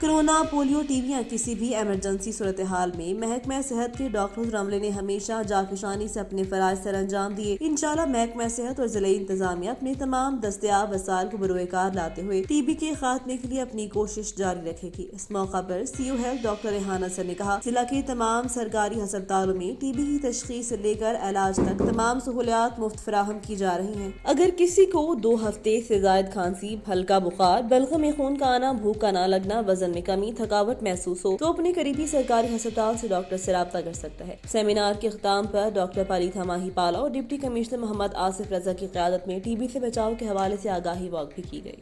Corona, polio, T B یا کسی بھی ایمرجنسی صورتحال میں محکمہ صحت کے ڈاکٹر عملے نے ہمیشہ جافشانی سے اپنے فرائض سر انجام دیے۔ انشاءاللہ محکمہ صحت اور ضلعی انتظامیہ اپنے تمام دستیاب وسائل کو بروئے کار لاتے ہوئے ٹی بی کے خاتمے کے لیے اپنی کوشش جاری رکھے گی۔ اس موقع پر سی او ہیلتھ ڈاکٹر ریحانہ سر نے کہا، ضلع کے تمام سرکاری ہسپتالوں میں ٹی بی کی تشخیص سے لے کر علاج تک تمام سہولیات مفت فراہم کی جا رہی ہیں۔ اگر کسی کو 2 ہفتے سے زائد کھانسی، ہلکا بخار، بلغم میں خون کا آنا، بھوک کا نہ لگنا، وزن میں کمی، تھکاوٹ محسوس ہو تو اپنے قریبی سرکاری ہسپتال سے ڈاکٹر سے رابطہ کر سکتا ہے۔ سیمینار کے اختتام پر ڈاکٹر پالیتھا ماہی پالا اور ڈپٹی کمشنر محمد آصف رضا کی قیادت میں ٹی بی سے بچاؤ کے حوالے سے آگاہی واک بھی کی گئی۔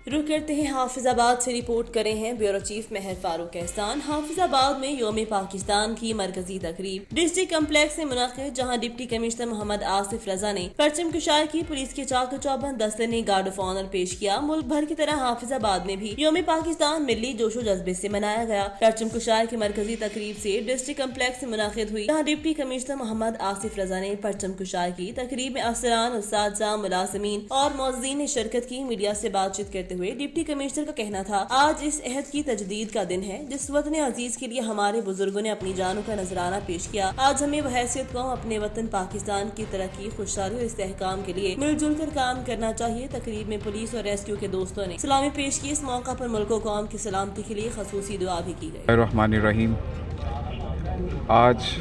رخ کرتے ہیں حافظ آباد سے، رپورٹ کرے ہیں بیورو چیف مہر فاروق احسان۔ حافظ آباد میں یوم پاکستان کی مرکزی تقریب ڈسٹرکٹ کمپلیکس میں منعقد، جہاں ڈپٹی کمشنر محمد آصف رضا نے پرچم کشائی کی، پولیس کے چاق و چوبند دستے نے گارڈ آف آنر پیش کیا۔ ملک بھر کی طرح حافظ آباد میں بھی یوم پاکستان ملی جوش و جذبے سے منایا گیا۔ پرچم کشائی کی مرکزی تقریب سے ڈسٹرکٹ کمپلیکس میں منعقد ہوئی، جہاں ڈپٹی کمشنر محمد آصف رضا نے پرچم کشائی کی۔ تقریب میں افسران، اساتذہ، ملازمین اور معززین نے شرکت کی۔ میڈیا سے بات چیت کرتے ہوئے ڈپٹی کمشنر کا کہنا تھا، آج اس عہد کی تجدید کا دن ہے جس وطن عزیز کے لیے ہمارے بزرگوں نے اپنی جانوں کا نذرانہ پیش کیا۔ آج ہمیں بحیثیت قوم اپنے وطن پاکستان کی ترقی، خوشحالی اور استحکام کے لیے مل جل کر کام کرنا چاہیے۔ تقریب میں پولیس اور ریسکیو کے دوستوں نے سلامی پیش کی۔ اس موقع پر ملک و قوم کی سلامتی کے لیے خصوصی دعا بھی کی گئی۔ الرحمن الرحیم۔ آج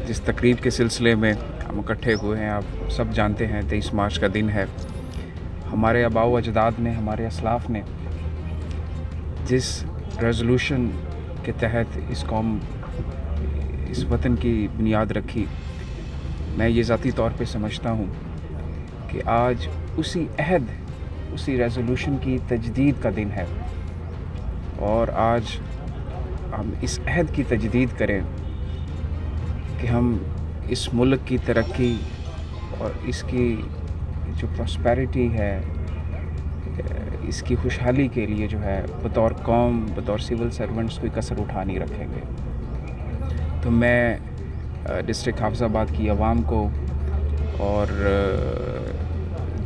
جس تقریب کے سلسلے میں ہم اکٹھے ہوئے ہیں، آپ سب جانتے ہیں 23 مارچ کا دن ہے۔ ہمارے آباء و اجداد نے، ہمارے اسلاف نے جس ریزولوشن کے تحت اس قوم، اس وطن کی بنیاد رکھی، میں یہ ذاتی طور پہ سمجھتا ہوں کہ آج اسی عہد، اسی ریزولوشن کی تجدید کا دن ہے، اور آج ہم اس عہد کی تجدید کریں کہ ہم اس ملک کی ترقی اور اس کی جو پراسپیرٹی ہے، اس کی خوشحالی کے لیے جو ہے بطور قوم، بطور سول سرونٹس کوئی کسر اٹھا نہیں رکھیں گے۔ تو میں ڈسٹرکٹ حافظ آباد کی عوام کو اور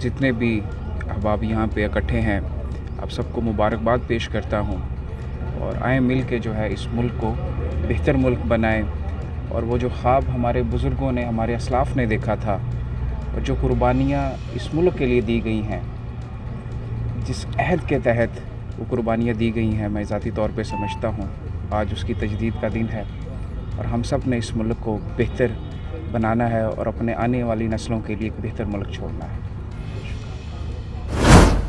جتنے بھی احباب یہاں پہ اکٹھے ہیں، آپ سب کو مبارکباد پیش کرتا ہوں، اور آئیں مل کے جو ہے اس ملک کو بہتر ملک بنائیں، اور وہ جو خواب ہمارے بزرگوں نے، ہمارے اسلاف نے دیکھا تھا، اور جو قربانیاں اس ملک کے لیے دی گئی ہیں، جس عہد کے تحت وہ قربانیاں دی گئی ہیں، میں ذاتی طور پہ سمجھتا ہوں آج اس کی تجدید کا دن ہے، اور ہم سب نے اس ملک کو بہتر بنانا ہے اور اپنے آنے والی نسلوں کے لیے ایک بہتر ملک چھوڑنا ہے۔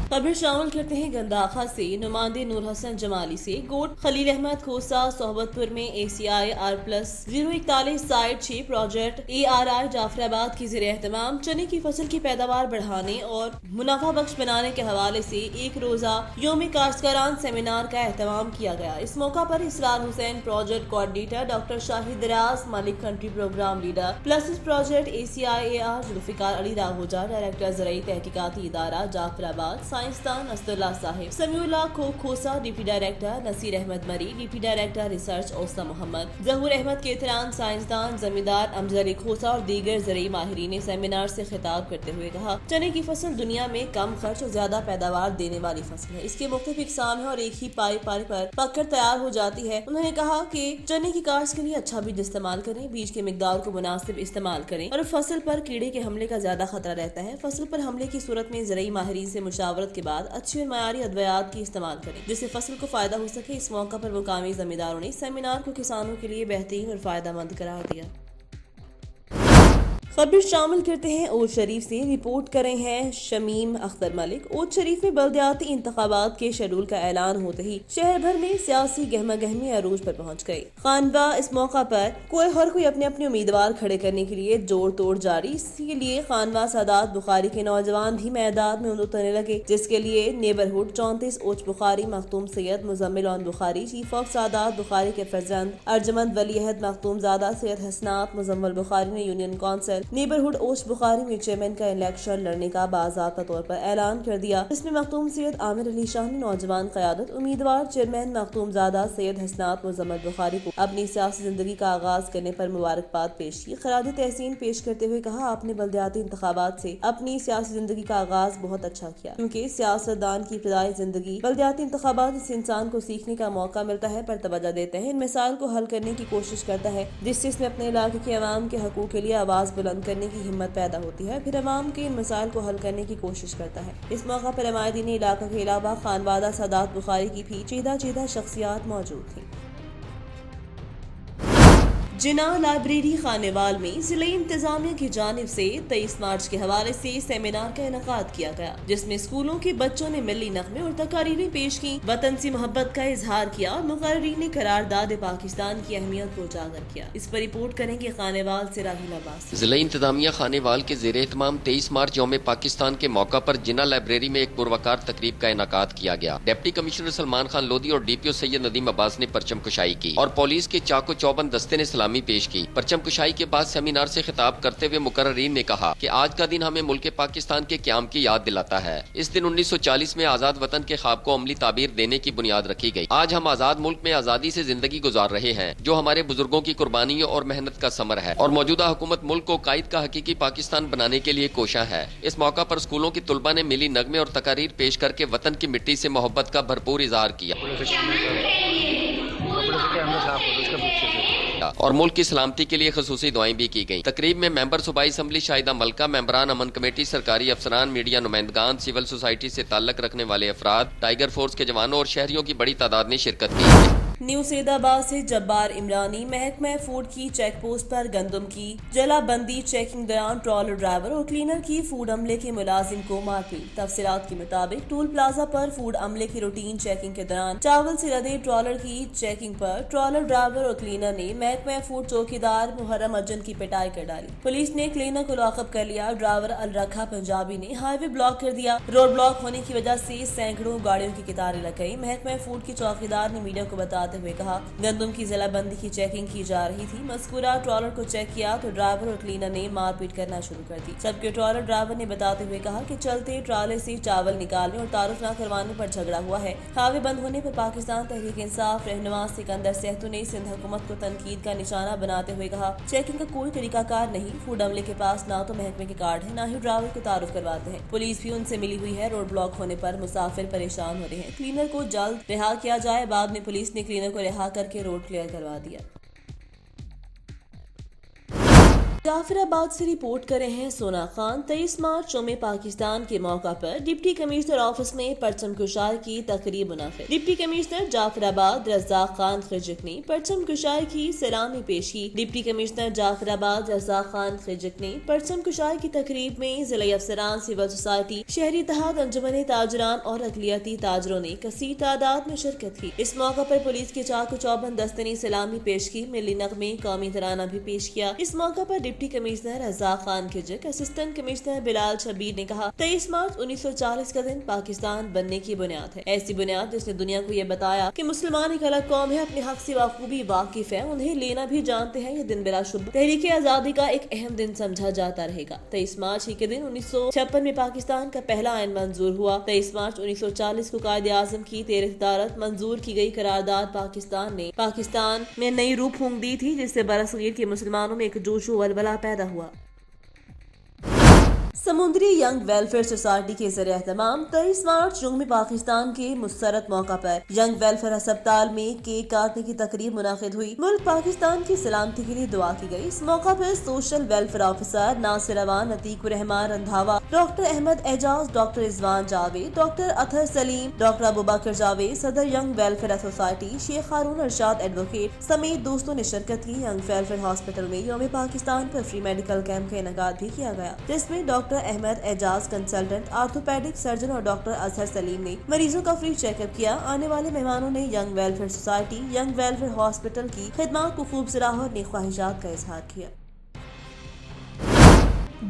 خبر شامل کرتے ہیں گنداخا سے، نمائندے نور حسن جمالی سے گوٹ خلیل احمد کھوسا صحبت پور میں ACI R+041 site 6 project ARI Jafarabad کی زیر اہتمام چنے کی فصل کی پیداوار بڑھانے اور منافع بخش بنانے کے حوالے سے ایک روزہ یوم کاشتکاران سیمینار کا اہتمام کیا گیا۔ اس موقع پر Israr Hussain project coordinator, doctor Shahid Daraz Malik country program leader plus project ACI AR Zulfiqar Ali Rahoja, director زرعی تحقیقاتی ادارہ جعفر آباد سائنسدان Asadullah Sahib, Samiullah Khosa deputy director, Naseer Ahmed Marri deputy director research, Usta Muhammad, Zahoor Ahmed Ketran سائنسدان، زمیندار امجد علی کھوسا اور دیگر زرعی ماہرین نے سیمینار سے خطاب کرتے ہوئے کہا، چنے کی فصل دنیا میں کم خرچ اور زیادہ پیداوار دینے والی فصل ہے۔ اس کے مختلف اقسام ہیں اور ایک ہی پائے پر پک کر تیار ہو جاتی ہے۔ انہوں نے کہا کہ چنے کی کاشت کے لیے اچھا بیج استعمال کریں، بیج کی مقدار کو مناسب استعمال کریں، اور فصل پر کیڑے کے حملے کا زیادہ خطرہ رہتا ہے۔ فصل پر حملے کی صورت میں زرعی ماہرین سے مشاورت کے بعد اچھی اور معیاری ادویات کی استعمال کریں جس سے فصل کو فائدہ ہو سکے۔ اس موقع پر مقامی زمینداروں نے سیمینار کو کسانوں کے لیے بہترین اور فائدہ مند قرار دیا۔ خبر شامل کرتے ہیں اوچھ شریف سے، رپورٹ کرے ہیں شمیم اختر ملک۔ اوچھ شریف میں بلدیاتی انتخابات کے شیڈول کا اعلان ہوتے ہی شہر بھر میں سیاسی گہما گہمی عروج پر پہنچ گئی۔ خانواں اس موقع پر ہر کوئی اپنے اپنے امیدوار کھڑے کرنے کے لیے جوڑ توڑ جاری۔ اس کے لیے خانواں سادات بخاری کے نوجوان بھی میدان میں اترنے لگے، جس کے لیے نیبرہڈ 34 اوچھ بخاری مختوم سید مزمل اون بخاری، چیف آف سادات بخاری کے فرزند ارجمند ولی عہد مختوم زادہ سید حسنات مزمل بخاری نے یونین کونسل نیبرہڈ اوسٹ بخاری میں چیئرمین کا الیکشن لڑنے کا باضابطہ طور پر اعلان کر دیا، جس میں مختوم سید عامر علی شاہ نے نوجوان قیادت امیدوار چیئرمین مختوم زادہ سید حسنات مزمت بخاری کو اپنی سیاسی زندگی کا آغاز کرنے پر مبارکباد پیش کی۔ خراج تحسین پیش کرتے ہوئے کہا، آپ نے بلدیاتی انتخابات سے اپنی سیاسی زندگی کا آغاز بہت اچھا کیا، کیونکہ سیاستدان کی ابتدائی زندگی بلدیاتی انتخابات سے انسان کو سیکھنے کا موقع ملتا ہے، پر توجہ دیتے ہیں، ان مسائل کو حل کرنے کی کوشش کرتا ہے جس سے اس میں اپنے علاقے کے عوام کے حقوق کے لیے آواز بلند کرنے کی ہمت پیدا ہوتی ہے، پھر عوام کے ان مسائل کو حل کرنے کی کوشش کرتا ہے۔ اس موقع پر عمائدین علاقہ کے علاوہ خانوادہ سادات بخاری کی بھی چیدہ شخصیات موجود تھیں۔ جناح لائبریری خانیوال میں ضلعی انتظامیہ کی جانب سے 23 مارچ کے حوالے سے سیمینار کا انعقاد کیا گیا، جس میں اسکولوں کے بچوں نے ملی نغمے اور تقاریریں پیش کی، وطن سے محبت کا اظہار کیا اور مقررین نے قرارداد پاکستان کی اہمیت کو اجاگر کیا۔ اس پر رپورٹ کریں گے خانیوال سے راہیل عباس۔ ضلعی انتظامیہ خانیوال کے زیر اہتمام 23 مارچ یوم پاکستان کے موقع پر جناح لائبریری میں ایک پروقار تقریب کا انعقاد کیا گیا۔ ڈپٹی کمشنر سلمان خان لودھی اور ڈی پی او سید ندیم عباس نے پرچم کشائی کی اور پولیس کے چاق و چوبند دستے نے سلامی پیش کی۔ پرچم کشائی کے بعد سیمینار سے خطاب کرتے ہوئے مقررین نے کہا کہ آج کا دن ہمیں ملک پاکستان کے قیام کی یاد دلاتا ہے۔ اس دن 1940 میں آزاد وطن کے خواب کو عملی تعبیر دینے کی بنیاد رکھی گئی۔ آج ہم آزاد ملک میں آزادی سے زندگی گزار رہے ہیں، جو ہمارے بزرگوں کی قربانیوں اور محنت کا ثمر ہے، اور موجودہ حکومت ملک کو قائد کا حقیقی پاکستان بنانے کے لیے کوشاں ہے۔ اس موقع پر اسکولوں کے طلباء نے ملی نغمے اور تقاریر پیش کر کے وطن کی مٹی سے محبت کا بھرپور اظہار کیا اور ملک کی سلامتی کے لیے خصوصی دعائیں بھی کی گئیں۔ تقریب میں ممبر صوبائی اسمبلی شاہدہ ملکہ، ممبران امن کمیٹی، سرکاری افسران، میڈیا نمائندگان، سول سوسائٹی سے تعلق رکھنے والے افراد، ٹائیگر فورس کے جوانوں اور شہریوں کی بڑی تعداد نے شرکت کی۔ نیو سید آباد سے جبار عمرانی محکمہ فوڈ کی چیک پوسٹ پر گندم کی جلا بندی چیکنگ دوران ٹرالر ڈرائیور اور کلینر کی فوڈ عملے کے ملازم کو مار پیٹ۔ تفصیلات کے مطابق ٹول پلازا پر فوڈ عملے کی روٹین چیکنگ کے دوران چاول سے لدے ٹرالر کی چیکنگ پر ٹرالر ڈرائیور اور کلینر نے محکمہ فوڈ چوکیدار محرم اجن کی پٹائی کر ڈالی۔ پولیس نے کلینر کو لاک کر لیا۔ ڈرائیور الرکھا پنجابی نے ہائی وے بلاک کر دیا۔ روڈ بلاک ہونے کی وجہ سے سینکڑوں گاڑیوں کی قطاریں لگ گئی۔ محکمہ فوڈ کی چوکیدار نے میڈیا کو بتاتے ہوئے کہا، گندم کی ضلع بندی کی چیکنگ کی جا رہی تھی، مذکورہ ٹرالر کو چیک کیا تو ڈرائیور اور کلینر نے مار پیٹ کرنا شروع کر دی، جبکہ ٹرالر ڈرائیور نے بتاتے ہوئے کہا کہ چلتے ٹرالے سے چاول نکالنے اور تعارف نہ کروانے پر جھگڑا ہوا ہے۔ ہاوے بند ہونے پر پاکستان تحریک انصاف رہنما سکندر سہتو نے سندھ حکومت کو تنقید کا نشانہ بناتے ہوئے کہا، چیکنگ کا کوئی طریقہ کار نہیں، فوڈ عملے کے پاس نہ تو محکمے کے کارڈ ہے، نہ ہی ڈرائیور کو تعارف کرواتے ہیں۔ پولیس بھی ان سے ملی ہوئی ہے۔ روڈ بلاک ہونے پر مسافر پریشان ہو رہے ہیں، کلینر کو جلد رہا کیا جائے۔ بعد میں پولیس نے کلینر کو رہا کر کے روڈ کلیئر کروا دیا۔ جعفر آباد سے رپورٹ کرے ہیں سونا خان۔ 23 مارچ یوم پاکستان کے موقع پر ڈپٹی کمشنر آفس میں پرچم کشائی کی تقریب منعقد۔ ڈپٹی کمشنر جعفر آباد رزاق خان خجک نے پرچم کشائی کی سلامی پیش کی۔ ڈپٹی کمشنر جعفر آباد رزاق خان خجک نے پرچم کشائی کی تقریب میں ضلعی افسران، سول سوسائٹی، شہری اتحاد، انجمن تاجران اور اقلیتی تاجروں نے کثیر تعداد میں شرکت کی۔ اس موقع پر پولیس کے چاق و چوبند دستے نے سلامی پیش کی، ملی نغمے، قومی ترانہ بھی پیش کیا۔ اس موقع پر ڈپٹی کمشنر رزاق خان کھجک، اسسٹنٹ کمشنر بلال شبیر نے کہا، 23 مارچ 1940 کا دن پاکستان بننے کی بنیاد ہے، ایسی بنیاد جس نے دنیا کو یہ بتایا کہ مسلمان ایک الگ قوم ہے، اپنے حق سے بخوبی واقف ہے، انہیں لینا بھی جانتے ہیں۔ یہ دن بلا شبہ تحریک آزادی کا ایک اہم دن سمجھا جاتا رہے گا۔ 23 مارچ ہی کے دن 1956 میں پاکستان کا پہلا آئین منظور ہوا۔ 23 مارچ 1940 کو قائد اعظم کی 13 صدارت منظور کی گئی قرارداد پاکستان میں نئی روح پھونک دی تھی، جس سے برصغیر کے مسلمانوں میں ایک جوش و ولولہ پیدا ہوا۔ سمندری ینگ ویلفیئر سوسائٹی کے زیر اہتمام 23 مارچ یوم پاکستان کے مسرت موقع پر ینگ ویلفیئر ہسپتال میں کیک کاٹنے کی تقریب منعقد ہوئی۔ ملک پاکستان کی سلامتی کے لیے دعا کی گئی۔ اس موقع پر سوشل ویلفیئر آفیسر ناصر اوان، عتیق الرحمان رندھاوا، ڈاکٹر احمد اعجاز، ڈاکٹر رضوان جاوید، ڈاکٹر اطہر سلیم، ڈاکٹر ابوبکر جاوید، صدر ینگ ویلفیئر سوسائٹی شیخ ہارون ارشاد ایڈوکیٹ سمیت دوستوں نے شرکت کی۔ ینگ ویلفیئر ہاسپٹل میں یوم پاکستان پر فری میڈیکل کیمپ کا انعقاد بھی کیا گیا، جس میں ڈاکٹر احمد اعجاز کنسلٹنٹ آرتھوپیڈک سرجن اور ڈاکٹر اظہر سلیم نے مریضوں کا فری چیک اپ کیا۔ آنے والے مہمانوں نے young welfare society, young welfare hospital کی خدمات کو خوب سراہا اور نیک خواہشات کا اظہار کیا۔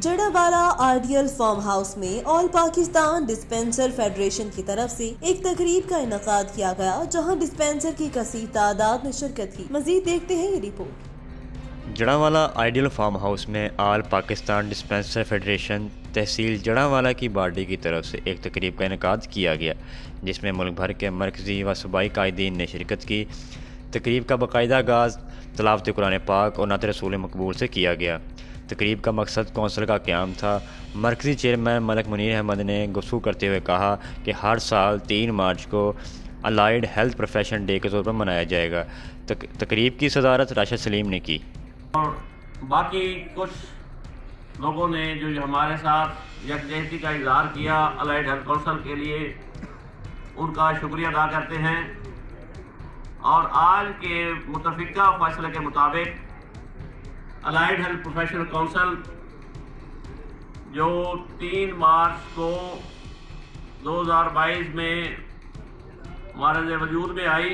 جڑاوالا آئیڈیل فارم ہاؤس میں آل پاکستان ڈسپینسر فیڈریشن کی طرف سے ایک تقریب کا انعقاد کیا گیا، جہاں ڈسپینسر کی کثیر تعداد نے شرکت کی۔ مزید دیکھتے ہیں یہ رپورٹ۔ جڑاوالا آئیڈیل فارم ہاؤس میں آل پاکستان ڈسپنسر فیڈریشن تحصیل جڑاوالا کی باڈی کی طرف سے ایک تقریب کا انعقاد کیا گیا، جس میں ملک بھر کے مرکزی و صوبائی قائدین نے شرکت کی۔ تقریب کا باقاعدہ آغاز تلاوت قرآن پاک اور نعت رسول مقبول سے کیا گیا۔ تقریب کا مقصد کونسل کا قیام تھا۔ مرکزی چیئرمین ملک منیر احمد نے گفتگو کرتے ہوئے کہا کہ ہر سال 3 مارچ کو الائیڈ ہیلتھ پروفیشن ڈے کے طور پر منایا جائے گا۔ تقریب کی صدارت راشد سلیم نے کی۔ اور باقی کچھ لوگوں نے جو ہمارے ساتھ یکجہتی کا اظہار کیا الائیڈ ہیلتھ کونسل کے لیے، ان کا شکریہ ادا کرتے ہیں۔ اور آج کے متفقہ فیصلے کے مطابق الائیڈ ہیلتھ پروفیشنل کونسل جو 3 مارچ کو 2022 میں ہمارے وجود میں آئی،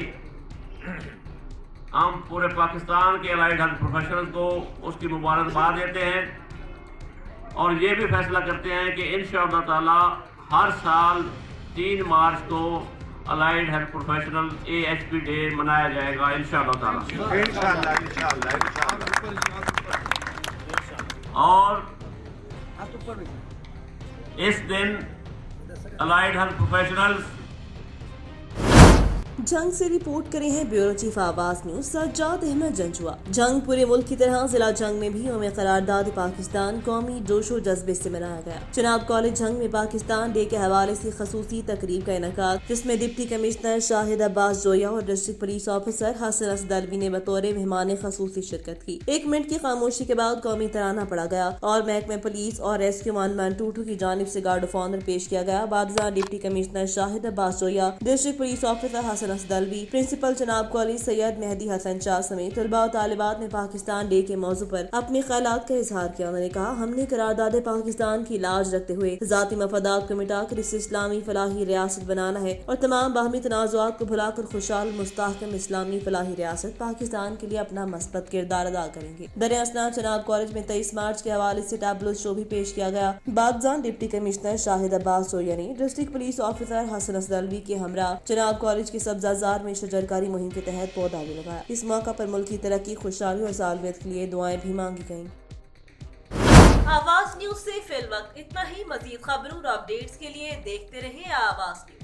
ہم پورے پاکستان کے الائیڈ ہیلتھ پروفیشنلز کو اس کی مبارکباد دیتے ہیں اور یہ بھی فیصلہ کرتے ہیں کہ انشاءاللہ تعالی ہر سال 3 مارچ کو allied health professional AHP day منایا جائے گا انشاءاللہ تعالی۔ اور اس دن الائیڈ ہیلتھ پروفیشنلز جنگ سے رپورٹ کرے ہیں بیورو چیف آواز نیوز سجاد احمد جنجوا۔ جنگ پورے ملک کی طرح ضلع جنگ میں بھی یوم قرارداد پاکستان قومی جوش و جذبے سے منایا گیا۔ جناب کالج جنگ میں پاکستان ڈے کے حوالے سے خصوصی تقریب کا انعقاد، جس میں ڈپٹی کمشنر شاہد عباس جویا اور ڈسٹرکٹ پولیس آفیسر حسن اسدالوی نے بطور مہمان خصوصی شرکت کی۔ 1 منٹ کی خاموشی کے بعد قومی ترانہ پڑھا گیا اور محکمہ پولیس اور ریسکیو مان مانٹوٹو کی جانب سے گارڈ آف آنر پیش کیا گیا۔ بعد ازاں ڈپٹی کمشنر شاہد عباس جویا، ڈسٹرکٹ پولیس آفیسر حسن اسدالوی، پرنسپل جناب کالج سید مہدی حسن شاہ سمیت طلباء و طالبات نے پاکستان ڈے کے موضوع پر اپنے خیالات کا اظہار کیا۔ انہوں نے کہا، ہم نے قرارداد پاکستان کی لاج رکھتے ہوئے ذاتی مفادات کو مٹا کر اسے اسلامی فلاحی ریاست بنانا ہے اور تمام باہمی تنازعات کو بھلا کر خوشحال مستحکم اسلامی فلاحی ریاست پاکستان کے لیے اپنا مثبت کردار ادا کریں گے۔ در اثناء جناب کالج میں 23 مارچ کے حوالے سے ٹیبلو شو بھی پیش کیا گیا۔ بعد ڈپٹی کمشنر شاہد عباس جویا نے ڈسٹرکٹ پولیس آفیسر حسن اسدالوی کے ہمراہ جناب کالج کے سبزہ زار میں شجرکاری مہم کے تحت پودا بھی لگایا۔ اس موقع پر ملک کی ترقی، خوشحالی اور سالمیت کے لیے دعائیں بھی مانگی گئیں۔ آواز نیوز سے فی الوقت اتنا ہی۔ مزید خبروں اور اپڈیٹس کے لیے دیکھتے رہیں آواز نیوز۔